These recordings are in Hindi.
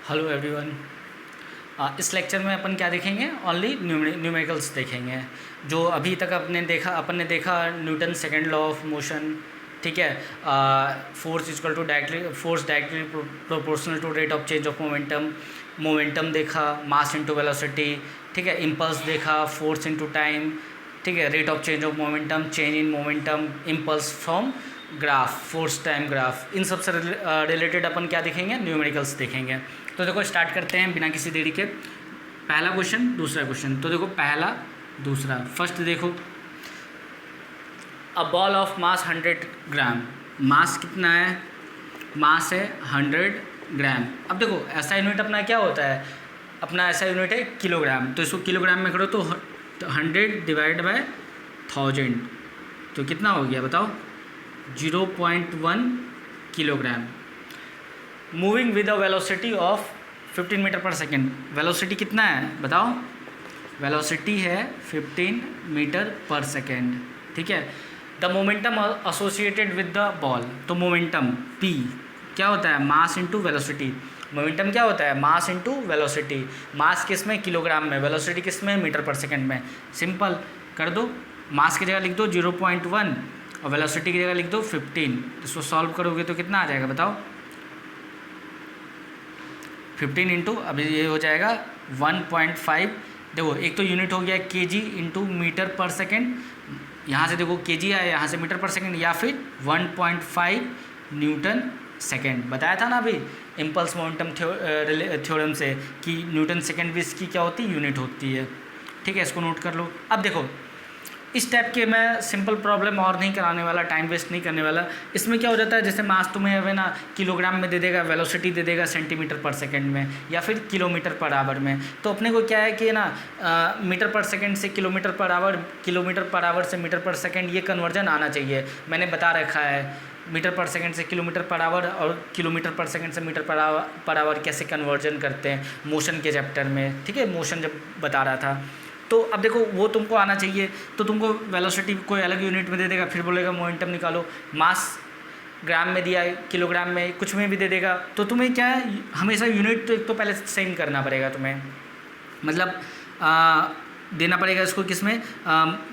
Hello everyone. इस लेक्चर में अपन क्या देखेंगे? ओनली न्यूमेरिकल्स देखेंगे। जो अभी तक अपन ने देखा Newton second law of motion, ठीक है। Force directly proportional to rate of change of momentum, momentum देखा, मास इनटू वेलोसिटी, ठीक है। इम्पल्स देखा, फोर्स इनटू टाइम, ठीक है। Rate of change of momentum, change in momentum, impulse from graph, force time graph, इन सब से रिलेटेड अपन क्या देखेंगे? न्यूमेरिकल्स देखेंगे। तो देखो स्टार्ट करते हैं बिना किसी देरी के। पहला क्वेश्चन, दूसरा क्वेश्चन। तो देखो पहला, दूसरा। फर्स्ट देखो, अ बॉल ऑफ मास 100 ग्राम। मास कितना है? मास है 100 ग्राम। अब देखो ऐसा यूनिट अपना क्या होता है? अपना ऐसा यूनिट है किलोग्राम। तो इसको किलोग्राम में करो तो 100 डिवाइड बाय 1000, तो कितना हो गया बताओ? 0.1 kilogram. Moving with a velocity of 15 metre per second. Velocity कितना है बताओ? वेलोसिटी है 15 मीटर पर सेकेंड, ठीक है। The momentum associated with the ball. तो मोमेंटम P क्या होता है? Mass into velocity. मोमेंटम क्या होता है? Mass into velocity. मास किस में? किलोग्राम में। वेलोसिटी किस में? मीटर पर सेकेंड में। सिंपल कर दो। मास की जगह लिख दो 0.1 और वेलोसिटी की जगह लिख दो 15। इसको सॉल्व करोगे तो कितना आ जाएगा बताओ? 15 इंटू, अभी ये हो जाएगा 1.5। देखो एक तो यूनिट हो गया KG into metre per second. यहाँ से देखो केजी आया, यहाँ से मीटर पर सेकेंड, या फिर 1.5 न्यूटन सेकेंड। बताया था ना अभी इम्पल्स मोमेंटम थ्योरम से कि न्यूटन सेकेंड भी इसकी क्या होती है? यूनिट होती है, ठीक है। इसको नोट कर लो। अब देखो इस टाइप के मैं सिंपल प्रॉब्लम और नहीं कराने वाला, टाइम वेस्ट नहीं करने वाला। इसमें क्या हो जाता है, जैसे मास तुम्हें है ना किलोग्राम में दे देगा, वेलोसिटी दे देगा सेंटीमीटर पर सेकंड में या फिर किलोमीटर पर आवर में। तो अपने को क्या है कि ना मीटर पर सेकंड से kilometre per hour, kilometre per hour से मीटर पर सेकंड, ये कन्वर्जन आना चाहिए। मैंने बता रखा है मीटर पर सेकंड से किलोमीटर पर आवर और किलोमीटर पर सेकंड से मीटर पर आवर कैसे कन्वर्जन करते हैं मोशन के चैप्टर में, ठीक है। मोशन जब बता रहा था तो अब देखो वो तुमको आना चाहिए। तो तुमको वेलोसिटी कोई अलग यूनिट में दे देगा, फिर बोलेगा मोमेंटम निकालो। मास ग्राम में दिया है, किलोग्राम में, कुछ में भी दे देगा। तो तुम्हें क्या है, हमेशा यूनिट तो एक तो पहले सेम करना पड़ेगा तुम्हें। मतलब देना पड़ेगा इसको किस में?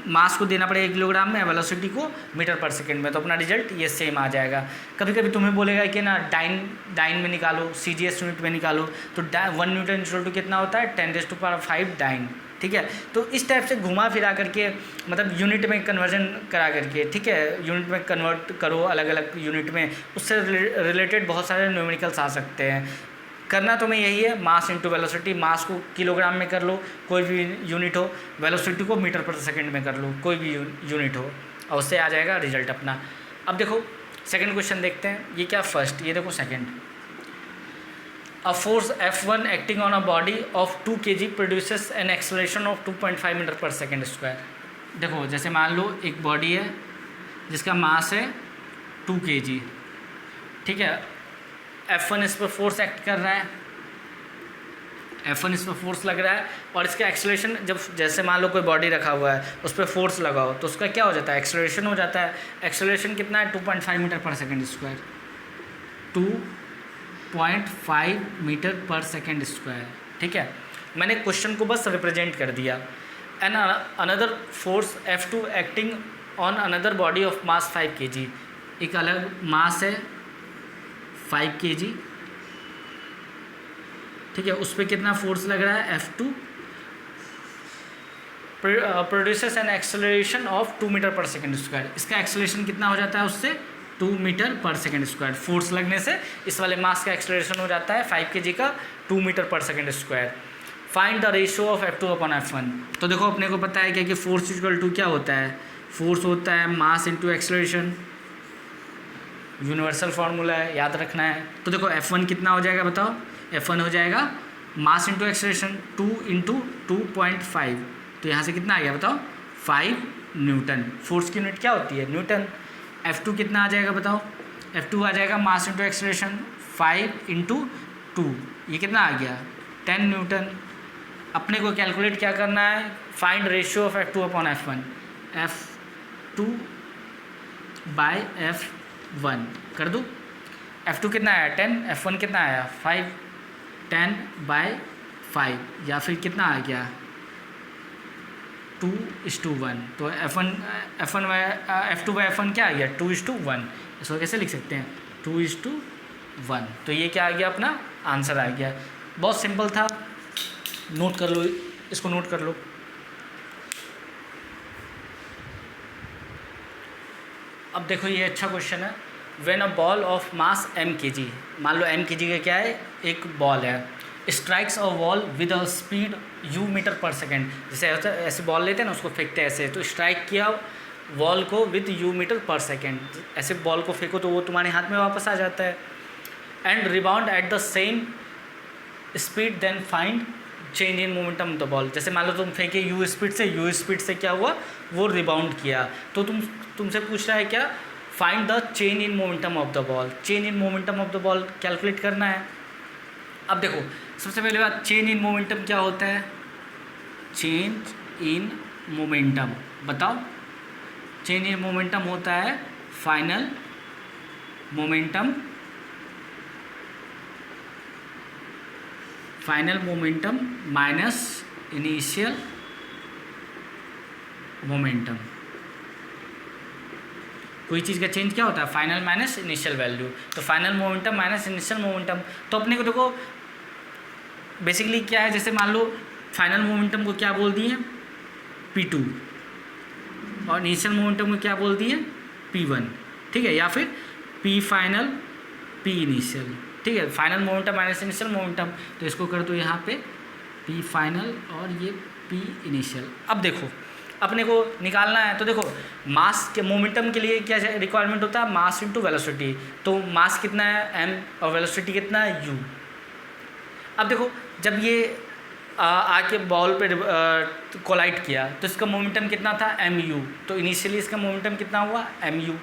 मास को देना पड़ेगा किलोग्राम में, वेलोसिटी को मीटर पर सेकंड में। तो अपना रिजल्ट ये सेम आ जाएगा। कभी कभी तुम्हें बोलेगा कि ना डाइन में निकालो, CGS यूनिट में निकालो। तो 1 न्यूटन इक्वल टू कितना होता है? 10⁵ डाइन, ठीक है। तो इस टाइप से घुमा फिरा करके, मतलब यूनिट में कन्वर्जन करा करके, ठीक है, यूनिट में कन्वर्ट करो अलग अलग यूनिट में, उससे रिलेटेड बहुत सारे न्यूमेरिकल्स आ सकते हैं। करना तुम्हें यही है, मास इंटू वेलोसिटी। मास को किलोग्राम में कर लो, कोई भी यूनिट हो। वेलोसिटी को मीटर पर सेकंड में कर लो, कोई भी यूनिट हो, और उससे आ जाएगा रिजल्ट अपना। अब देखो सेकंड क्वेश्चन देखते हैं। ये क्या? फर्स्ट, ये देखो second. A force F1 acting on a body of 2 kg produces an acceleration of 2.5 metre per second square. देखो जैसे मान लो एक बॉडी है जिसका मास है 2 kg, ठीक है। F1 इस पर फोर्स एक्ट कर रहा है, F1 इस पर फोर्स लग रहा है, और इसका एक्सेलरेशन, जब जैसे मान लो कोई बॉडी रखा हुआ है उस पर फोर्स लगाओ तो उसका क्या हो जाता है? एक्सेलरेशन हो जाता है। एक्सेलरेशन कितना है? 2.5 metre per second square. 2.5 metre per second square, ठीक है। मैंने क्वेश्चन को बस रिप्रेजेंट कर दिया। And another force F2 acting on another body of mass 5 kg। एक अलग मास है 5 kg, ठीक है। उस पर कितना फोर्स लग रहा है? F2 produces an acceleration of 2 metre per second square. इसका एक्सेलरेशन कितना हो जाता है उससे? 2 metre per second square. Force लगने से इस वाले मास का एक्सेलरेशन हो जाता है 5 kg का 2 metre per second square. Find the ratio of F2 upon F1। तो देखो अपने को पता है क्या कि फोर्स इक्वल टू क्या होता है? फोर्स होता है मास इंटू एक्सेलरेशन। यूनिवर्सल फार्मूला है, याद रखना है। तो देखो F1 कितना हो जाएगा बताओ? F1 हो जाएगा मास इंटू एक्सेलरेशन 2 इंटू 2.5। तो यहाँ से कितना आ गया बताओ? 5 न्यूटन। फोर्स की यूनिट क्या होती है? न्यूटन। F2 कितना आ जाएगा बताओ? F2 आ जाएगा मास इंटू एक्सेलरेशन 5 इंटू 2, ये कितना आ गया? 10 न्यूटन। अपने को कैलकुलेट क्या करना है? Find ratio of F2 upon F1। F2 by F1 कर दूँ। F2 कितना आया? 10, F1 कितना आया? 5। 10/5 या फिर कितना आ गया 2:1। तो F2/F1 क्या आ गया 2:1। इसको कैसे लिख सकते हैं 2:1। तो ये क्या आ गया अपना आंसर आ गया। बहुत सिंपल था, नोट कर लो, इसको नोट कर लो। अब देखो ये अच्छा क्वेश्चन है। When a ball of mass m kg, मान लो m kg का क्या है, एक बॉल है, strikes a wall with a speed u metre per second. जैसे ऐसे बॉल लेते हैं ना, उसको फेंकते हैं ऐसे, तो स्ट्राइक किया वॉल को with u metre per second. ऐसे बॉल को फेंको तो वो तुम्हारे हाथ में वापस आ जाता है। And rebound at the same speed then find change in momentum of the ball. जैसे मान लो तुम फेंके u स्पीड से क्या हुआ, वो रिबाउंड किया, तो तुमसे पूछ रहा है क्या, find the change in momentum of the ball. Change in momentum of the ball calculate करना है। अब देखो सबसे पहले बात, चेंज इन मोमेंटम क्या होता है, चेंज इन मोमेंटम बताओ। चेंज इन मोमेंटम होता है final momentum minus initial momentum. कोई चीज़ का चेंज क्या होता है, फाइनल माइनस इनिशियल वैल्यू। तो final momentum minus initial momentum, तो अपने को देखो बेसिकली क्या है, जैसे मान लो फाइनल मोमेंटम को क्या बोल दिए P2 और इनिशियल मोमेंटम को क्या बोल दिए P1, ठीक है, या फिर P फाइनल P इनिशियल, ठीक है। Final momentum minus initial momentum, तो इसको कर दो यहाँ पे P फाइनल और ये P इनिशियल। अब देखो अपने को निकालना है, तो देखो मास के मोमेंटम के लिए क्या रिक्वायरमेंट होता है, मास इनटू वेलोसिटी। तो मास कितना है m और वेलोसिटी कितना है u। अब देखो जब ये आके बॉल पे कोलाइड किया तो इसका मोमेंटम कितना था mu, तो इनिशियली इसका मोमेंटम कितना हुआ mu।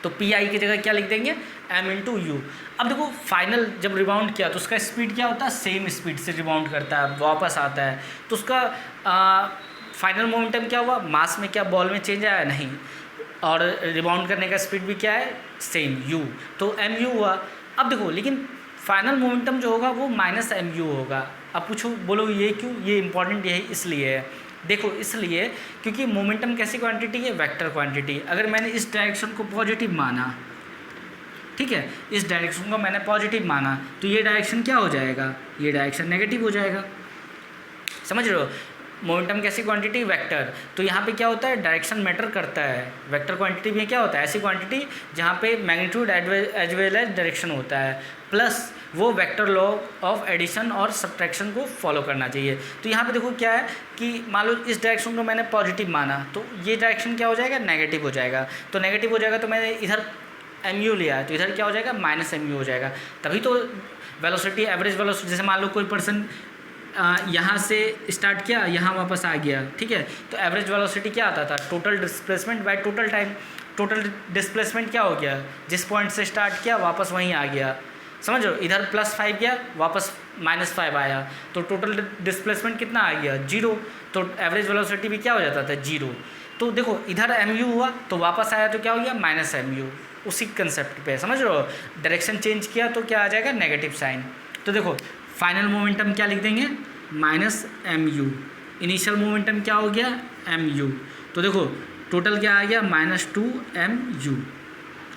तो pi की जगह क्या लिख देंगे m इंटू यू। अब देखो फाइनल जब रिबाउंड किया तो उसका स्पीड क्या होता है, सेम स्पीड से रिबाउंड करता है, वापस आता है, तो उसका फाइनल मोमेंटम क्या हुआ, मास में क्या बॉल में चेंज आया नहीं, और रिबाउंड करने का स्पीड भी क्या है सेम u, तो mu हुआ। अब देखो लेकिन फाइनल मोमेंटम जो होगा वो माइनस mu होगा। अब पूछो बोलो ये क्यों, ये इंपॉर्टेंट यही इसलिए है, देखो इसलिए क्योंकि मोमेंटम कैसी क्वांटिटी है, वेक्टर क्वांटिटी। अगर मैंने इस डायरेक्शन को पॉजिटिव माना, ठीक है, इस डायरेक्शन को मैंने पॉजिटिव माना, तो ये डायरेक्शन क्या हो जाएगा, ये डायरेक्शन नेगेटिव हो जाएगा। समझ रहे हो, मोमेंटम कैसी क्वांटिटी, वेक्टर। तो यहाँ पे क्या होता है, डायरेक्शन मैटर करता है। वेक्टर क्वांटिटी में क्या होता है, ऐसी क्वांटिटी जहाँ पे magnitude as well as direction होता है, प्लस वो वेक्टर लॉ ऑफ एडिशन और सब्ट्रैक्शन को फॉलो करना चाहिए। तो यहाँ पे देखो क्या है कि मान लो इस डायरेक्शन को मैंने पॉजिटिव माना, तो ये डायरेक्शन क्या हो जाएगा, नेगेटिव हो जाएगा। तो नेगेटिव हो जाएगा तो मैंने इधर mu लिया है, तो इधर क्या हो जाएगा, माइनस mu हो जाएगा। तभी तो वेलोसिटी, एवरेज वेलोसिटी, जैसे मान लो कोई पर्सन यहाँ से स्टार्ट किया, यहाँ वापस आ गया, ठीक है, तो एवरेज वेलोसिटी क्या आता था, total displacement by total time. Total displacement क्या हो गया, जिस पॉइंट से स्टार्ट किया वापस वहीं आ गया। समझ लो, इधर +5 गया, वापस -5 आया, तो टोटल डिस्प्लेसमेंट कितना आ गया 0। तो एवरेज वेलोसिटी भी क्या हो जाता था 0। तो देखो इधर mu हुआ तो वापस आया तो क्या हो गया -mu। उसी कंसेप्ट पे समझ लो, डायरेक्शन चेंज किया तो क्या आ जाएगा, नेगेटिव साइन। तो देखो फाइनल मोमेंटम क्या लिख देंगे, -mu। इनिशियल मोमेंटम क्या हो गया, mu। तो देखो टोटल क्या आ गया, -2mu,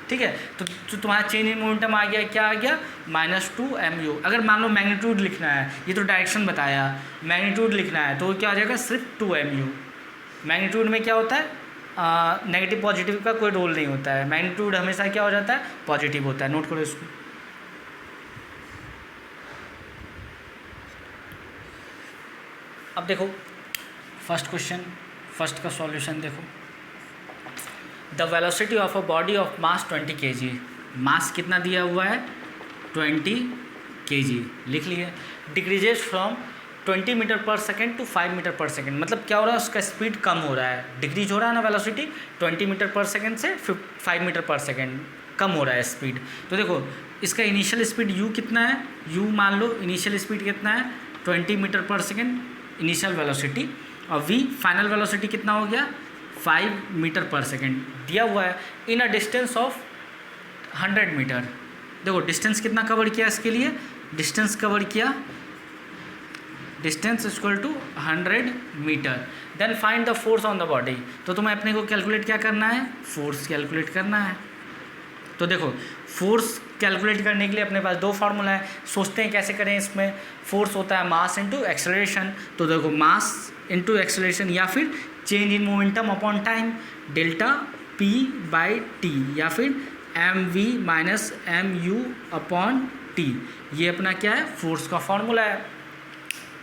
ठीक है। तो तुम्हारा चेंज इन मोमेंटम आ गया, क्या आ गया, -2mu। अगर मान लो मैग्नीट्यूड लिखना है, ये तो डायरेक्शन बताया, मैग्नीट्यूड लिखना है तो क्या आ जाएगा, सिर्फ 2mu। मैग्नीट्यूड में क्या होता है, नेगेटिव पॉजिटिव का कोई रोल नहीं होता है, मैग्नीट्यूड हमेशा क्या हो जाता है, पॉजिटिव होता है। नोट करो इसको। अब देखो फर्स्ट क्वेश्चन, फर्स्ट का सॉल्यूशन देखो। The velocity of a body of mass 20 kg। मास कितना दिया हुआ है, 20 kg, लिख लिए। Decreases from 20 metre per second to 5 metre per second. मतलब क्या हो रहा है, उसका स्पीड कम हो रहा है, डिक्रीज हो रहा है ना वेलोसिटी, 20 मीटर पर सेकेंड से 5 मीटर पर सेकेंड कम हो रहा है स्पीड। तो देखो इसका इनिशियल स्पीड u कितना है, u मान लो इनिशियल स्पीड कितना है 20 metre per second initial velocity, और v फाइनल वेलोसिटी कितना हो गया 5 मीटर पर सेकेंड दिया हुआ है, in a distance of 100 metre. देखो डिस्टेंस कितना कवर किया इसके लिए, डिस्टेंस कवर किया, distance equal to 100 metre. Then find the force on the body. तो तुम्हें अपने को कैलकुलेट क्या करना है, फोर्स कैलकुलेट करना है। तो देखो फोर्स कैलकुलेट करने के लिए अपने पास दो फार्मूला है, सोचते हैं कैसे करें। इसमें फोर्स होता है मास इंटू एक्सेलरेशन। तो देखो मास इंटू एक्सेलरेशन या फिर change in momentum upon time, delta p by t या फिर m v minus m u upon t, ये अपना क्या है, फोर्स का फॉर्मूला है।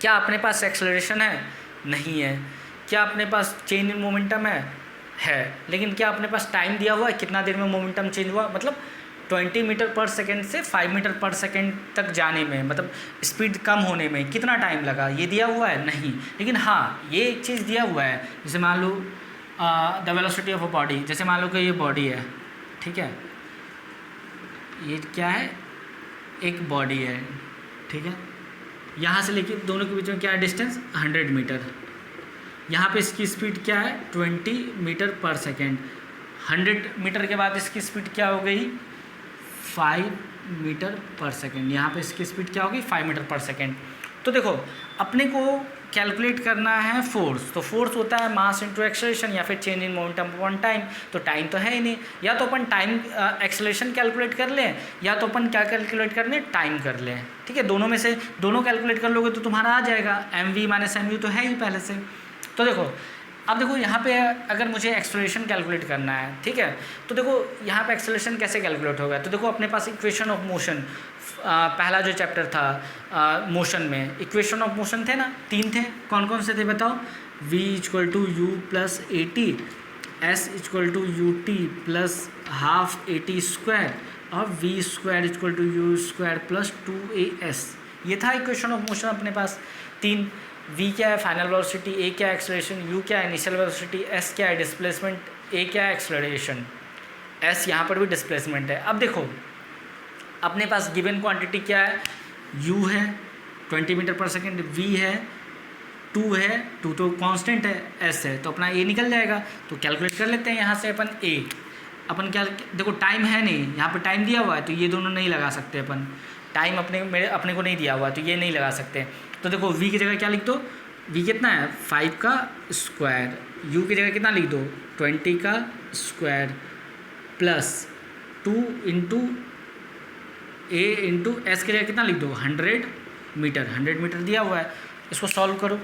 क्या अपने पास एक्सेलरेशन है, नहीं है। क्या अपने पास चेंज इन मोमेंटम है, लेकिन क्या अपने पास टाइम दिया हुआ है, कितना देर में मोमेंटम चेंज हुआ, मतलब 20 मीटर पर सेकेंड से 5 मीटर पर सेकेंड तक जाने में, मतलब स्पीड कम होने में कितना टाइम लगा, ये दिया हुआ है, नहीं। लेकिन हाँ ये एक चीज़ दिया हुआ है, जैसे मान लो the velocity of a body, जैसे मान लो कि ये बॉडी है, ठीक है, ये क्या है, एक बॉडी है, ठीक है, यहाँ से लेके दोनों के बीच में क्या है डिस्टेंस 100 मीटर। यहाँ पे इसकी स्पीड क्या है 20 मीटर पर सेकेंड। 100 मीटर के बाद इसकी स्पीड क्या हो गई 5 मीटर पर सेकेंड। यहाँ पे इसकी स्पीड क्या होगी 5 मीटर पर सेकेंड। तो देखो अपने को कैलकुलेट करना है फोर्स, तो फोर्स होता है मास इंटू एक्सेलरेशन या फिर change in momentum upon time. तो टाइम तो है ही नहीं, या तो अपन टाइम एक्सेलरेशन कैलकुलेट कर लें या तो अपन क्या कैलकुलेट कर लें, टाइम कर लें, ठीक है। दोनों में से दोनों कैलकुलेट कर लोगे तो तुम्हारा आ जाएगा m v minus m u, तो है ही पहले से। तो देखो अब देखो यहाँ पे अगर मुझे एक्सेलरेशन कैलकुलेट करना है, ठीक है, तो देखो यहाँ पे एक्सेलरेशन कैसे कैलकुलेट होगा। तो देखो अपने पास इक्वेशन ऑफ मोशन, पहला जो चैप्टर था मोशन में इक्वेशन ऑफ मोशन थे ना, 3 थे, कौन कौन से थे बताओ। v equal to u plus a t, s equal to u t plus half a t square और v square equal to u square plus 2as। ये था इक्वेशन ऑफ मोशन अपने पास 3। v क्या है फाइनल वेलोसिटी, a क्या है एक्सेलरेशन, u क्या है इनिशियल वेलोसिटी, s क्या है डिस्प्लेसमेंट, a क्या है एक्सेलरेशन, s यहाँ पर भी डिस्प्लेसमेंट है। अब देखो अपने पास गिवन क्वांटिटी क्या है, u है 20 मीटर पर सेकेंड, v है 2 है, 2 तो कांस्टेंट है, s है, तो अपना a निकल जाएगा। तो कैलकुलेट कर लेते हैं यहाँ से अपन a। अपन क्या देखो टाइम है नहीं, यहाँ पे टाइम दिया हुआ है तो ये दोनों नहीं लगा सकते अपन, टाइम अपने को नहीं दिया हुआ तो ये नहीं लगा सकते। तो देखो v की जगह क्या लिख दो, v कितना है 5 का स्क्वायर, u की जगह कितना लिख दो 20 का square plus 2 into a into S की जगह कितना लिख दो 100 मीटर। 100 मीटर दिया हुआ है, इसको सॉल्व करो।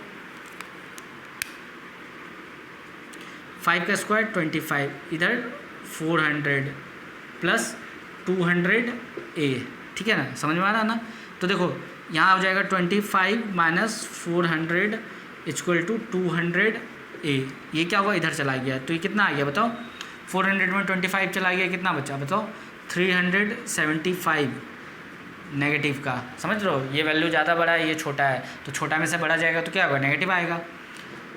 5 का स्क्वायर 25, इधर 400 प्लस 200a, ठीक है ना, समझ में आ रहा ना। तो देखो यहाँ हो जाएगा 25 माइनस 400 इक्वल टू 200a। ये क्या हुआ इधर चला गया, तो ये कितना आ गया बताओ, 400 में 25 चला गया, कितना बचा बताओ 375 नेगेटिव का। समझ लो ये वैल्यू ज़्यादा बड़ा है, ये छोटा है, तो छोटा में से बड़ा जाएगा तो क्या होगा नेगेटिव आएगा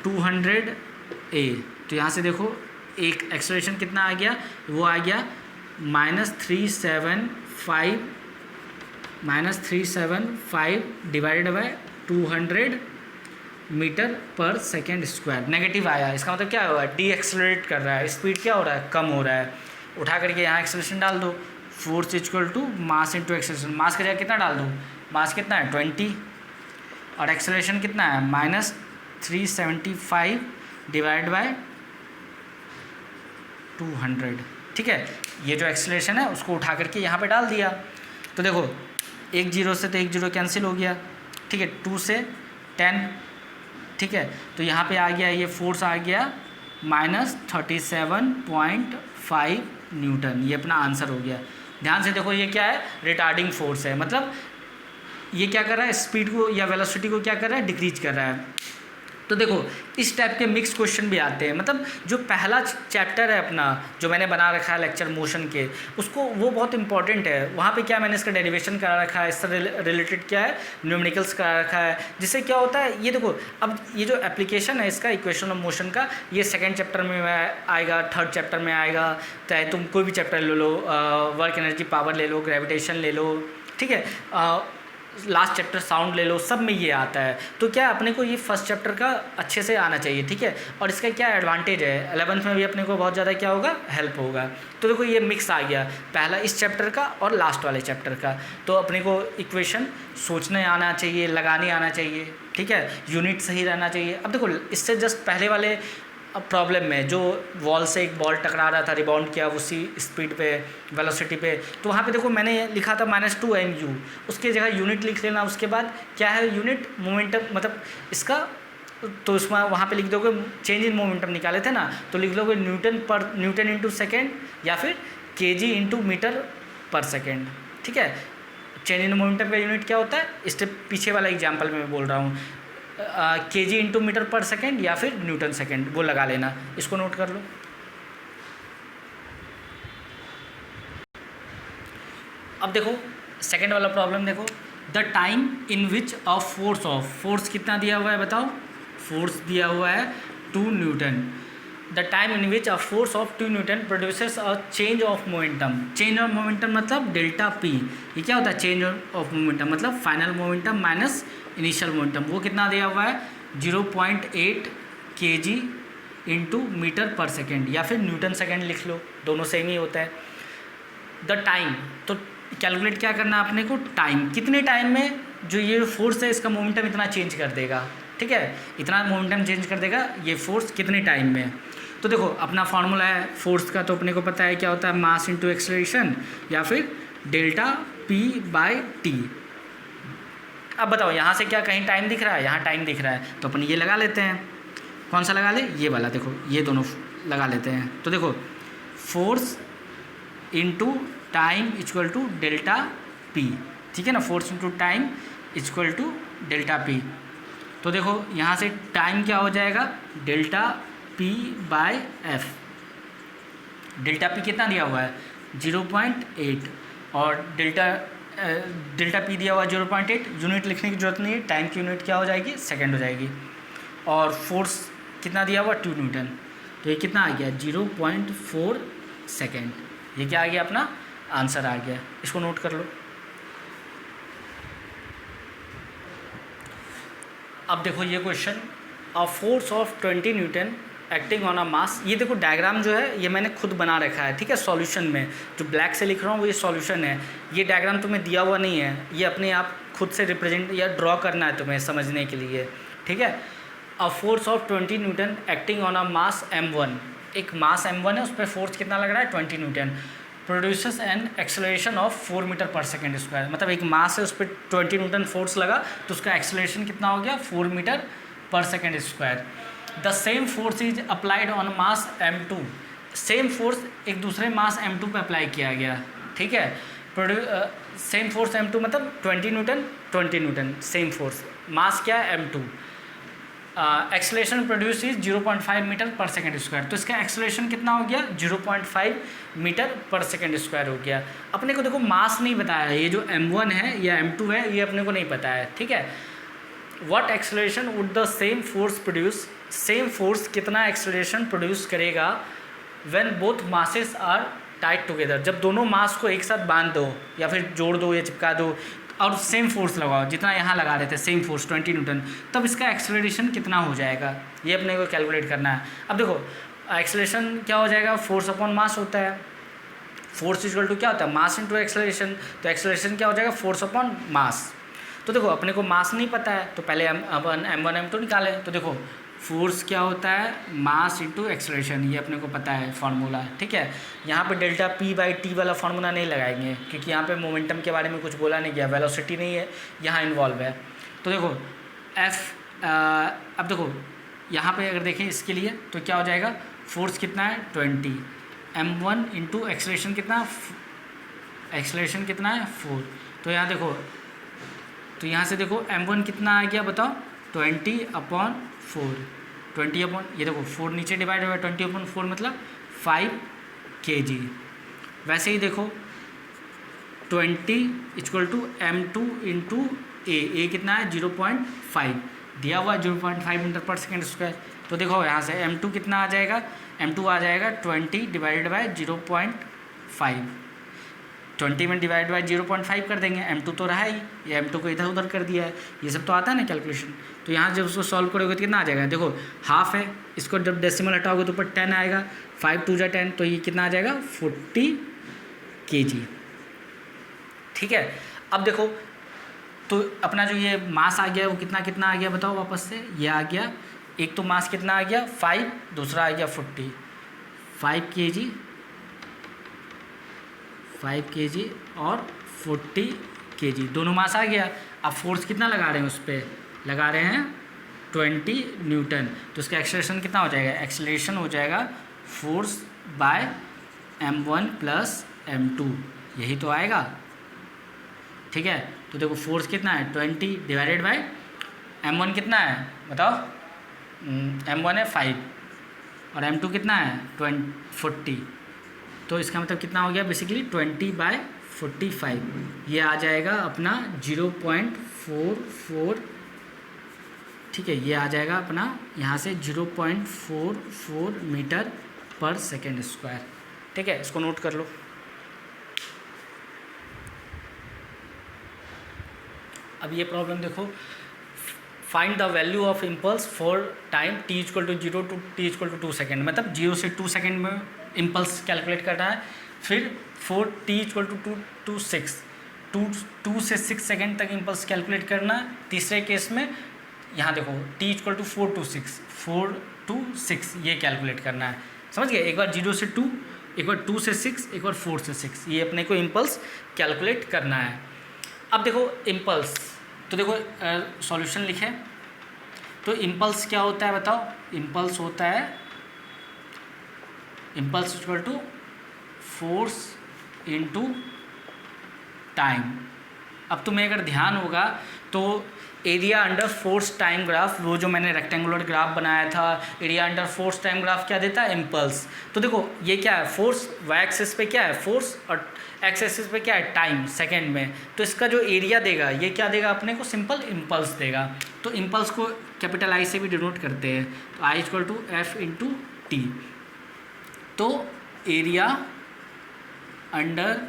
200a। तो यहाँ से देखो एक एक्सेलरेशन कितना आ गया, वो आ गया -375 divided by 200 metre per second square. Negative आया, इसका मतलब क्या हुआ डी एक्सेलरेट कर रहा है, स्पीड क्या हो रहा है कम हो रहा है। उठा करके यहाँ एक्सेलरेशन डाल दो, force equal to mass into acceleration. Mass का जगह कितना डाल दो, मास कितना है 20 और एक्सेलरेशन कितना है -375 डिवाइड बाय 200, ठीक है। ये जो एक्सेलरेशन है उसको उठा करके यहाँ पे डाल दिया। तो देखो एक जीरो से तो एक जीरो कैंसिल हो गया, ठीक है, 2 से 10, ठीक है। तो यहाँ पे आ गया ये फोर्स आ गया -37.5 न्यूटन। ये अपना आंसर हो गया। ध्यान से देखो ये क्या है रिटार्डिंग फोर्स है, मतलब ये क्या कर रहा है स्पीड को या वेलोसिटी को क्या कर रहा है डिक्रीज कर रहा है। तो देखो इस टाइप के मिक्स क्वेश्चन भी आते हैं, मतलब जो पहला चैप्टर है अपना जो मैंने बना रखा है लेक्चर मोशन के, उसको वो बहुत इंपॉर्टेंट है। वहाँ पे क्या मैंने इसका डेरिवेशन करा रखा है, इससे रिलेटेड क्या है न्यूमेरिकल्स करा रखा है, जिससे क्या होता है ये देखो अब ये जो एप्लीकेशन है इसका इक्वेशन ऑफ मोशन का, ये सेकेंड चैप्टर में आएगा, थर्ड चैप्टर में आएगा, चाहे तुम कोई भी चैप्टर ले लो, वर्क एनर्जी पावर ले लो, ग्रेविटेशन ले लो, ठीक है, लास्ट चैप्टर साउंड ले लो, सब में ये आता है। तो क्या अपने को ये फर्स्ट चैप्टर का अच्छे से आना चाहिए, ठीक है। और इसका क्या एडवांटेज है, 11th में भी अपने को बहुत ज़्यादा क्या होगा, हेल्प होगा। तो देखो ये मिक्स आ गया, पहला इस चैप्टर का और लास्ट वाले चैप्टर का। तो अपने को इक्वेशन सोचने आना चाहिए, लगाने आना चाहिए, ठीक है, यूनिट सही रहना चाहिए। अब देखो इससे जस्ट पहले वाले प्रॉब्लम में जो वॉल से एक बॉल टकरा रहा था, रिबाउंड किया उसी स्पीड पे, वेलोसिटी पे, तो वहाँ पे देखो मैंने लिखा था -2 mu, उसकी जगह यूनिट लिख लेना। उसके बाद क्या है यूनिट, मोमेंटम, मतलब इसका तो उसमें वहाँ पे लिख दोगे, चेंज इन मोमेंटम निकाले थे ना, तो लिख दोगे न्यूटन इंटू सेकेंड या फिर kg into metre per second, ठीक है। चेंज इन मोमेंटम का यूनिट क्या होता है, इससे पीछे वाला एग्जाम्पल में बोल रहा हूँ, kg into metre per second या फिर न्यूटन सेकेंड, वो लगा लेना, इसको नोट कर लो। अब देखो सेकेंड वाला प्रॉब्लम देखो, the time in which a force कितना दिया हुआ है बताओ, फोर्स दिया हुआ है 2 Newton. The time in which a force of 2 Newton produces a change of momentum. Change of momentum मतलब डेल्टा पी, ये क्या होता है, चेंज ऑफ मोमेंटम मतलब final momentum minus initial momentum. वो कितना दिया हुआ है 0.8 kg into metre per second या फिर न्यूटन सेकेंड लिख लो, दोनों सेम ही होता है। द टाइम, तो कैलकुलेट क्या करना है अपने को, टाइम, कितने टाइम में जो ये फोर्स है इसका मोमेंटम इतना चेंज कर देगा, ठीक है, इतना मोमेंटम चेंज कर देगा ये फोर्स कितने टाइम में। तो देखो अपना फार्मूला है फोर्स का, तो अपने को पता है क्या होता है, मास इंटू एक्सेलरेशन या फिर डेल्टा पी बाय टी। अब बताओ यहाँ से क्या कहीं टाइम दिख रहा है, यहाँ टाइम दिख रहा है, तो अपन ये लगा लेते हैं। कौन सा लगा ले, ये वाला, देखो ये दोनों लगा लेते हैं। तो देखो force into time equal to delta p, ठीक है ना, force into time equal to delta p. तो देखो यहाँ से टाइम क्या हो जाएगा, delta p by f. Delta p कितना दिया हुआ है 0.8 और डेल्टा पी दिया हुआ 0.8, यूनिट लिखने की जरूरत नहीं है, टाइम की यूनिट क्या हो जाएगी, सेकेंड हो जाएगी। और फोर्स कितना दिया हुआ 2 न्यूटन, तो ये कितना आ गया 0.4 सेकेंड। ये क्या आ गया, अपना आंसर आ गया, इसको नोट कर लो। अब देखो ये question, a force of 20 newton acting on a mass. ये देखो डायग्राम जो है ये मैंने खुद बना रखा है, ठीक है, सॉल्यूशन में जो ब्लैक से लिख रहा हूँ वो ये सॉल्यूशन है। ये डायग्राम तुम्हें दिया हुआ नहीं है, ये अपने आप खुद से रिप्रेजेंट या ड्रॉ करना है तुम्हें समझने के लिए, ठीक है। अ force of 20 newton acting on a mass m1, एक मास m1 है, उस पर फोर्स कितना लग रहा है 20 newton, produces an acceleration of 4 metre per second square. मतलब एक मास है उस पर 20 न्यूटन फोर्स लगा तो उसका एक्सेलरेशन कितना हो गया 4 metre per second square. The same force is applied on mass m2। Same force एक दूसरे मास m2 पे अप्लाई किया गया, ठीक है। सेम फोर्स m2 मतलब 20 न्यूटन सेम फोर्स, मास क्या है m2। Acceleration produce is 0.5 metre per second square. तो इसका एक्सेलरेशन कितना हो गया 0.5 मीटर पर सेकेंड स्क्वायर हो गया। अपने को देखो मास नहीं बताया, ये जो m1 है या m2 है ये अपने को नहीं पता है, ठीक है। What acceleration would the same force produce, same force कितना एक्सेलरेशन प्रोड्यूस करेगा when both masses are tight together, जब दोनों मास को एक साथ बांध दो या फिर जोड़ दो या चिपका दो और सेम फोर्स लगाओ जितना यहाँ लगा रहे थे, सेम फोर्स 20 न्यूटन, तब इसका एक्सेलरेशन कितना हो जाएगा, ये अपने को कैलकुलेट करना है। अब देखो एक्सेलरेशन क्या हो जाएगा, फोर्स अपॉन मास होता है, फोर्स इक्वल टू क्या होता है मास इंटू एक्सेलरेशन, तो एक्सेलरेशन क्या हो जाएगा फोर्स अपॉन मास। तो देखो अपने को मास नहीं पता है तो पहले m1 m2 निकालें। तो देखो फोर्स क्या होता है मास इंटू एक्सेलरेशन, ये अपने को पता है फार्मूला, ठीक है। यहाँ पे डेल्टा पी बाई टी वाला फार्मूला नहीं लगाएंगे क्योंकि यहाँ पे मोमेंटम के बारे में कुछ बोला नहीं गया, वेलोसिटी नहीं है यहाँ इन्वॉल्व है। तो देखो अब देखो यहाँ पे अगर देखें इसके लिए तो क्या हो जाएगा, फोर्स कितना है 20, m1 इंटू एक्सेलरेशन कितना, एक्सेलरेशन कितना है 4। तो यहाँ देखो, तो यहाँ से देखो m1 कितना आ गया बताओ 20/4, 20 ये देखो 4 नीचे डिवाइड हुआ 20/4 मतलब 5 kg। वैसे ही देखो 20 इक्वल टू m2 इंटू ए कितना है 0.5 दिया हुआ 0.5 मीटर पर सेकेंड स्क्वायर। तो देखो यहाँ से m2 कितना आ जाएगा, m2 आ जाएगा 20 डिवाइडेड बाय 0.5, 20 में डिवाइड बाई 0.5 कर देंगे, m2 तो रहा ही, ये m2 को इधर उधर कर दिया है, ये सब तो आता है ना कैलकुलेशन। तो यहाँ जब उसको सॉल्व करोगे तो कितना आ जाएगा, देखो हाफ है, इसको जब डेसिमल हटाओगे तो ऊपर 10 आएगा, 5 2 जा 10, तो ये कितना आ जाएगा 40 kg। ठीक है, अब देखो तो अपना जो ये मास आ गया वो कितना कितना आ गया बताओ वापस से, ये आ गया, एक तो मास कितना आ गया 5, दूसरा आ गया 40, 5 kg, 5 kg और 40 kg, दोनों मास आ गया। अब फोर्स कितना लगा रहे हैं उस पर, लगा रहे हैं 20 न्यूटन, तो उसका एक्सेलरेशन कितना हो जाएगा, एक्सेलरेशन हो जाएगा force by m1 plus m2, यही तो आएगा। ठीक है, तो देखो फोर्स कितना है 20 डिवाइडेड बाय m1 कितना है बताओ, m1 है 5 और m2 कितना है 40, तो इसका मतलब कितना हो गया बेसिकली 20/45, ये आ जाएगा अपना 0.44। ठीक है, ये आ जाएगा अपना यहाँ से 0.44 मीटर पर सेकेंड स्क्वायर। ठीक है, इसको नोट कर लो। अब ये प्रॉब्लम देखो, find the value of impulse for time t = 0 to t = 2 second, मतलब 0 से 2 सेकेंड में इम्पल्स कैलकुलेट करना है। फिर फॉर t = 2 to 6, 2 से 6 सेकेंड तक इम्पल्स कैलकुलेट करना है। तीसरे केस में यहाँ देखो t = 4 to 6 ये कैलकुलेट करना है, समझ गए। एक बार 0 से 2, एक बार 2 से 6, एक बार 4 से 6, ये अपने को इम्पल्स कैलकुलेट करना है। अब देखो इम्पल्स, तो देखो सॉल्यूशन लिखे, तो इम्पल्स क्या होता है बताओ, इम्पल्स होता है impulse equal to force into time. अब तुम्हें अगर ध्यान होगा तो area under force time graph, वो जो मैंने रेक्टेंगुलर ग्राफ बनाया था, area under force time graph क्या देता है, इम्पल्स। तो देखो ये क्या है, फोर्स वाई एक्सिस पे क्या है फोर्स और एक्स एक्सिस पे क्या है टाइम सेकंड में, तो इसका जो एरिया देगा ये क्या देगा अपने को, सिंपल इम्पल्स देगा। तो इम्पल्स को कैपिटल आई से भी डिनोट करते हैं, तो I equal to F into T. तो area under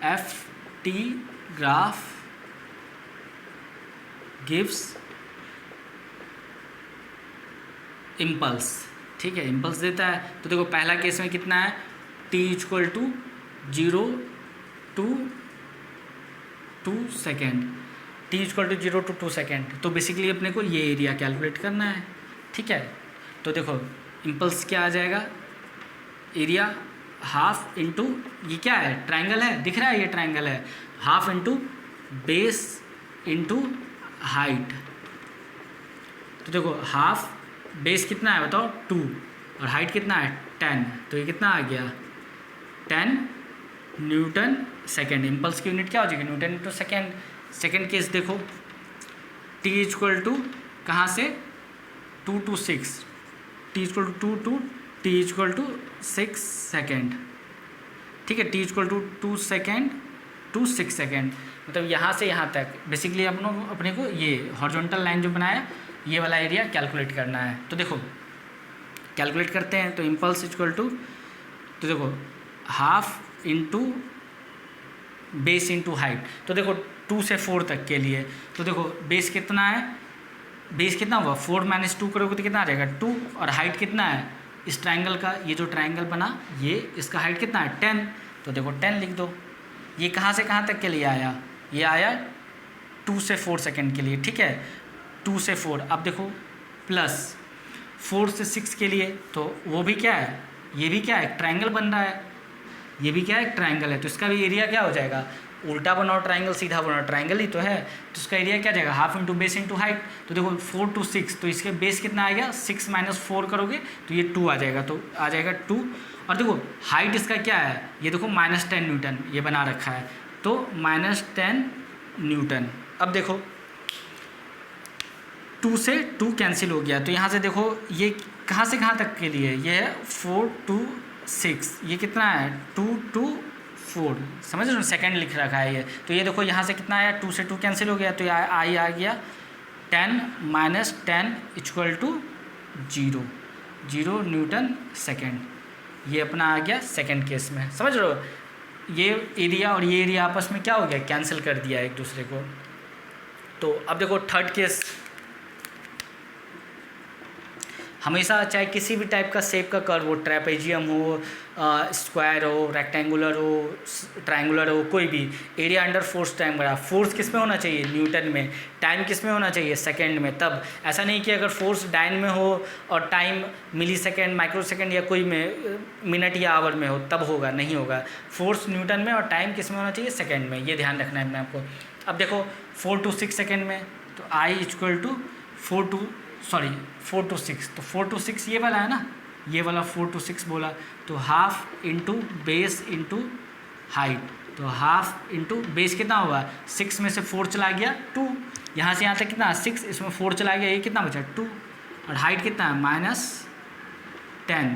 F T graph gives impulse. ठीक है, इम्पल्स देता है। तो देखो पहला केस में कितना है, t = 0 to 2 second, t = 0 to 2 second, तो बेसिकली अपने को ये एरिया कैलकुलेट करना है। ठीक है, तो देखो इम्पल्स क्या आ जाएगा, एरिया हाफ इंटू, ये क्या है ट्रायंगल है, दिख रहा है ये ट्रायंगल है, half into base into height. तो देखो हाफ, बेस कितना है बताओ 2 और हाइट कितना है 10, तो ये कितना आ गया 10 न्यूटन सेकेंड। इम्पल्स की यूनिट क्या हो जाएगी, Newton into second. Second case देखो t = कहाँ से 2 to 6, t = 2 to t = 6 second. ठीक है, t = 2 सेकेंड to 6 सेकेंड, मतलब यहाँ से यहाँ तक बेसिकली अपने को ये हॉरिजॉन्टल लाइन जो बनाया ये वाला एरिया कैलकुलेट करना है। तो देखो कैलकुलेट करते हैं, तो इम्पल्स इक्वल टू, तो देखो half into base into height. तो देखो 2 से 4 तक के लिए, तो देखो बेस कितना है, बेस कितना हुआ 4 - 2 करोगे तो कितना आ जाएगा 2, और हाइट कितना है इस ट्रायंगल का, ये जो ट्रायंगल बना ये इसका हाइट कितना है 10, तो देखो 10 लिख दो। ये कहाँ से कहाँ तक के लिए आया, ये आया 2 से 4 सेकेंड के लिए। ठीक है, 2 से 4। अब देखो प्लस 4 से 6 के लिए, तो वो भी क्या है, ये भी क्या है ट्रायंगल बन रहा है, ये भी क्या है ट्रायंगल है, तो इसका भी एरिया क्या हो जाएगा, उल्टा बनाओ ट्रायंगल सीधा बनाओ ट्रायंगल ही तो है, तो इसका एरिया क्या जाएगा half into base into height. तो देखो 4 to 6, तो इसके बेस कितना आएगा 6 - 4 करोगे तो ये 2 आ जाएगा, तो आ जाएगा 2। और देखो हाइट इसका क्या है, ये देखो -10 न्यूटन ये बना रखा है, तो -10 न्यूटन। अब देखो 2 से 2 कैंसिल हो गया, तो यहाँ से देखो ये कहाँ से कहाँ तक के लिए, ये है 4 to 6, ये कितना है 2 to 4, समझ रहे हो सेकेंड लिख रखा है ये। तो ये देखो यहाँ से कितना आया 2 से 2 कैंसिल हो गया, तो आई आ गया 10 - 10 = 0 न्यूटन सेकेंड, ये अपना आ गया सेकेंड केस में, समझ रहे हो। ये एरिया और ये एरिया आपस में क्या हो गया, कैंसिल कर दिया एक दूसरे को। तो अब देखो थर्ड केस, हमेशा चाहे किसी भी टाइप का शेप का कर्व हो, ट्रेपेजियम हो, स्क्वायर हो, रेक्टेंगुलर हो, ट्रायंगुलर हो, कोई भी, एरिया अंडर फोर्स टाइम बड़ा, फोर्स किस में होना चाहिए, न्यूटन में, टाइम किस में होना चाहिए, सेकंड में। तब ऐसा नहीं कि अगर फोर्स डाइन में हो और टाइम मिली सेकेंड, माइक्रो सेकेंड या कोई में मिनट या आवर में हो तब होगा, नहीं होगा। फोर्स न्यूटन में और टाइम किस में होना चाहिए, सेकेंड में, ये ध्यान रखना है मैंने आपको। अब देखो 4 to 6 सेकेंड में, तो I इक्वल टू 4 to 6, तो 4 to 6 ये वाला है ना, ये वाला 4 to 6 बोला, तो half into base into height, तो हाफ इंटू बेस कितना होगा, 6 में से 4 चला गया 2, यहाँ से यहाँ तक कितना 6, इसमें 4 चला गया, ये कितना बचा 2, और हाइट कितना है -10,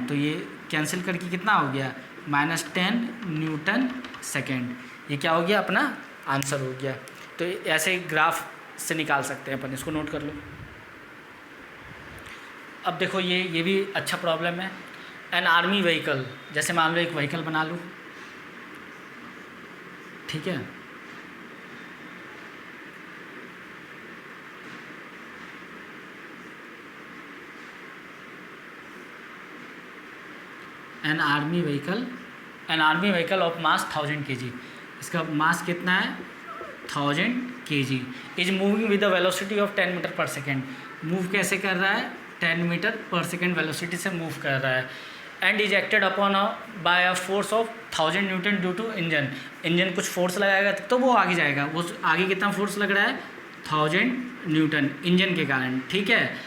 तो ये कैंसिल करके कितना हो गया -10 न्यूटन सेकेंड। ये क्या हो गया, अपना आंसर हो गया। तो ऐसे ग्राफ से निकाल सकते हैं अपन, इसको नोट कर लो। अब देखो ये भी अच्छा प्रॉब्लम है। एन आर्मी व्हीकल, जैसे मान लो एक व्हीकल बना लूँ, ठीक है, an army vehicle of mass 1000 kg, इसका मास कितना है 1000 kg, is moving with the velocity of 10 metre per second. Move कैसे कर रहा है, 10 मीटर पर सेकेंड वेलोसिटी से मूव कर रहा है। And is acted upon by a force of 1000 newton due to engine कुछ फोर्स लगाएगा तो वो आगे जाएगा। वो आगे कितना फोर्स लग रहा है 1000 न्यूटन इंजन के कारण, ठीक है,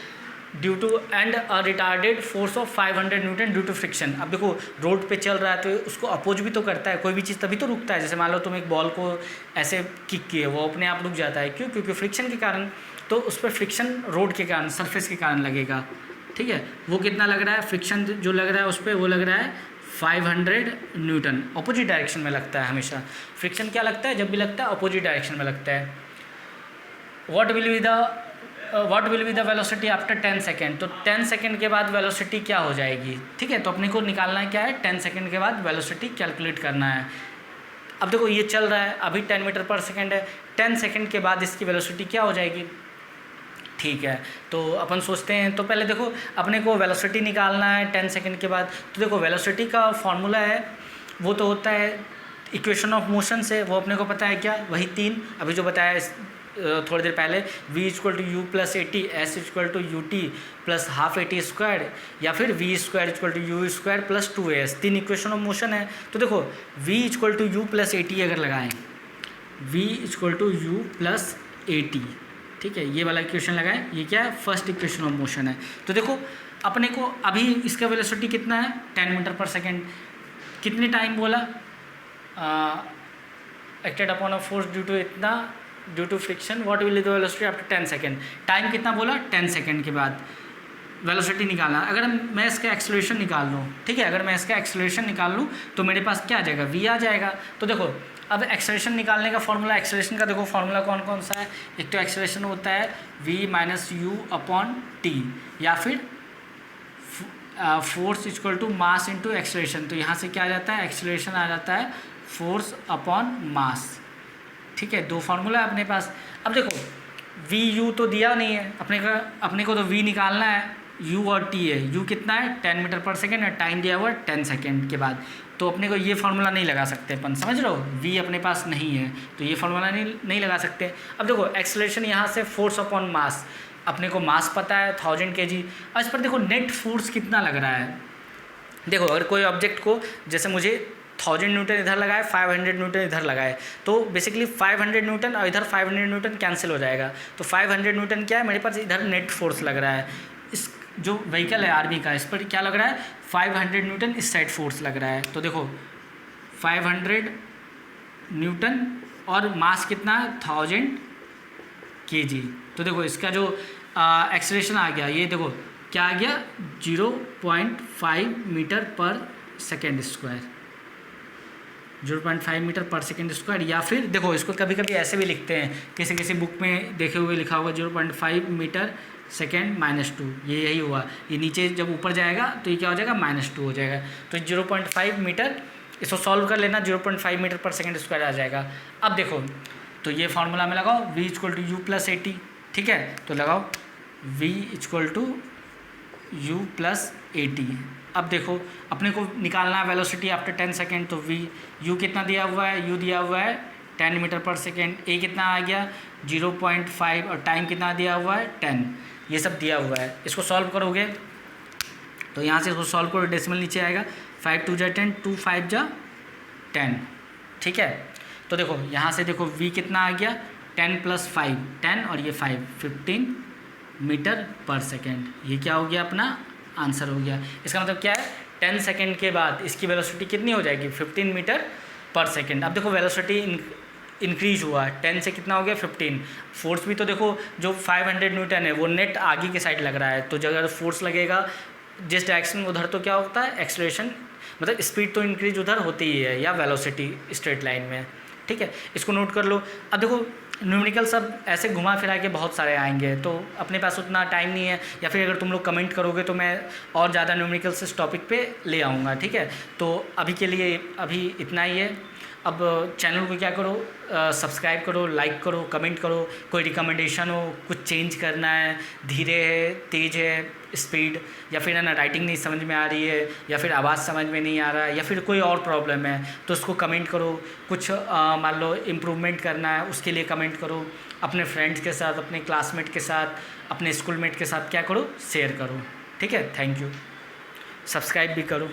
due to and a retarded force of 500 newton due to friction. अब देखो रोड पे चल रहा है तो उसको अपोज भी तो करता है, कोई भी चीज़ तभी तो रुकता है। जैसे मान लो तुम एक बॉल को ऐसे किक किए, वो अपने आप रुक जाता है, क्यों, क्योंकि फ्रिक्शन के कारण। तो उस पर फ्रिक्शन रोड के कारण, सरफेस के कारण लगेगा, ठीक है। वो कितना लग रहा है, फ्रिक्शन जो लग रहा है उस पर वो लग रहा है 500 न्यूटन, अपोजिट डायरेक्शन में लगता है हमेशा। फ्रिक्शन क्या लगता है, जब भी लगता है अपोजिट डायरेक्शन में लगता है। What will be the velocity after 10 second, तो 10 सेकेंड के बाद वेलोसिटी क्या हो जाएगी, ठीक है। तो अपने को निकालना है क्या है, 10 सेकेंड के बाद वेलोसिटी कैलकुलेट करना है। अब देखो ये चल रहा है, अभी 10 मीटर पर सेकेंड है, 10 सेकेंड के बाद इसकी वेलोसिटी क्या हो जाएगी, ठीक है। तो अपन सोचते हैं, तो पहले देखो अपने को वेलोसिटी निकालना है 10 सेकेंड के बाद। तो देखो वेलोसिटी का फॉर्मूला है, वो तो होता है इक्वेशन ऑफ मोशन से, वो अपने को पता है क्या, वही 3 अभी जो बताया थोड़ी देर पहले, v equal to u plus a t, s equal to u t plus half a t square, या फिर v square equal to u square plus 2as, 3 equation of motion है। तो देखो v equal to u plus a t अगर लगाएं, v equal to u plus a t, ठीक है, ये वाला इक्वेशन लगाएं, ये क्या है, फर्स्ट इक्वेशन ऑफ मोशन है। तो देखो अपने को अभी इसका वेलोसिटी कितना है 10 मीटर पर सेकेंड, कितने टाइम बोला, acted upon a force due to इतना, due to friction, what will be the velocity after 10 second, time कितना बोला 10 सेकेंड के बाद वेलोसिटी निकालना। अगर मैं इसका एक्सेलरेशन निकाल लूँ, ठीक है, अगर मैं इसका एक्सेलरेशन निकाल लूँ तो मेरे पास क्या आ जाएगा, v आ जाएगा। तो देखो अब एक्सेलरेशन निकालने का फॉर्मूला, एक्सेलरेशन का देखो फॉर्मूला कौन कौन सा है, एक तो एक्सेलरेशन होता है v minus u upon t, या फिर force equal to mass into acceleration. तो यहाँ से क्या आ जाता है, एक्सेलरेशन आ जाता है फोर्स अपॉन मास, ठीक है, 2 फार्मूला है अपने पास। अब देखो वी यू तो दिया नहीं है अपने को तो वी निकालना है, यू और टी है, यू कितना है 10 मीटर पर सेकेंड, और टाइम दिया हुआ 10 सेकेंड के बाद। तो अपने को ये फार्मूला नहीं लगा सकते अपन, समझ रहे हो, वी अपने पास नहीं है तो ये फार्मूला नहीं लगा सकते। अब देखो एक्सेलरेशन यहाँ से फोर्स अपॉन मास, अपने को मास पता है 1000 kg। और इस पर देखो नेट फोर्स कितना लग रहा है। देखो अगर कोई ऑब्जेक्ट को, जैसे मुझे 1000 न्यूटन इधर लगाए, 500 न्यूटन इधर लगाए, तो बेसिकली 500 न्यूटन और इधर 500 न्यूटन कैंसिल हो जाएगा। तो 500 न्यूटन क्या है, मेरे पास इधर नेट फोर्स लग रहा है। इस जो व्हीकल है आर्मी का, इस पर क्या लग रहा है 500 न्यूटन इस साइड फोर्स लग रहा है। तो देखो 500 न्यूटन और मास कितना है 1000 kg। तो देखो इसका जो एक्सेलरेशन आ गया, ये देखो क्या आ गया 0.5 metre per second square, 0.5 metre per second square. या फिर देखो इसको कभी कभी ऐसे भी लिखते हैं, किसी बुक में देखे हुए लिखा होगा 0.5 मीटर सेकेंड -2, ये यही हुआ, ये नीचे जब ऊपर जाएगा तो ये क्या हो जाएगा -2 हो जाएगा। तो 0.5 मीटर इसको सॉल्व कर लेना, 0.5 मीटर पर सेकेंड स्क्वायर आ जाएगा। अब देखो तो ये फार्मूला में लगाओ v equal to u plus a t, ठीक है, तो लगाओ v equal to u plus a t. अब देखो अपने को निकालना है वेलोसिटी आफ्टर 10 सेकेंड, तो v u कितना दिया हुआ है, u दिया हुआ है 10 मीटर पर सेकेंड, a कितना आ गया 0.5 और टाइम कितना दिया हुआ है 10, ये सब दिया हुआ है। इसको सॉल्व करोगे तो यहाँ से इसको सॉल्व करो, डेसिमल नीचे आएगा, 5 2 जा 10, 2 5 जा 10, ठीक है। तो देखो यहाँ से देखो v कितना आ गया 10 + 5 10 और ये 5 15 मीटर पर सेकेंड, ये क्या हो गया अपना आंसर हो गया। इसका मतलब क्या है 10 सेकेंड के बाद इसकी वेलोसिटी कितनी हो जाएगी 15 मीटर पर सेकेंड। अब देखो वेलोसिटी इंक्रीज हुआ है 10 से कितना हो गया 15, फोर्स भी तो देखो जो 500 न्यूटन है वो नेट आगे की साइड लग रहा है, तो जब अगर फोर्स लगेगा जिस डायरेक्शन में उधर तो क्या होता है एक्सेलरेशन, मतलब स्पीड तो इंक्रीज उधर होती ही है, या वेलोसिटी स्ट्रेट लाइन में, ठीक है, इसको नोट कर लो। अब देखो न्यूमेरिकल सब ऐसे घुमा फिरा के बहुत सारे आएंगे, तो अपने पास उतना टाइम नहीं है, या फिर अगर तुम लोग कमेंट करोगे तो मैं और ज़्यादा न्यूमेरिकल्स इस टॉपिक पे ले आऊँगा, ठीक है। तो अभी के लिए अभी इतना ही है। अब चैनल को क्या करो, सब्सक्राइब करो, लाइक करो, कमेंट करो, कोई रिकमेंडेशन हो, कुछ चेंज करना है, धीरे है तेज़ है स्पीड, या फिर है ना राइटिंग नहीं समझ में आ रही है, या फिर आवाज़ समझ में नहीं आ रहा है, या फिर कोई और प्रॉब्लम है तो उसको कमेंट करो। कुछ मान लो इम्प्रूवमेंट करना है उसके लिए कमेंट करो, अपने फ्रेंड्स के साथ, अपने क्लासमेट के साथ, अपने स्कूलमेट के साथ क्या करो शेयर करो, ठीक है। थैंक यू, सब्सक्राइब भी करो।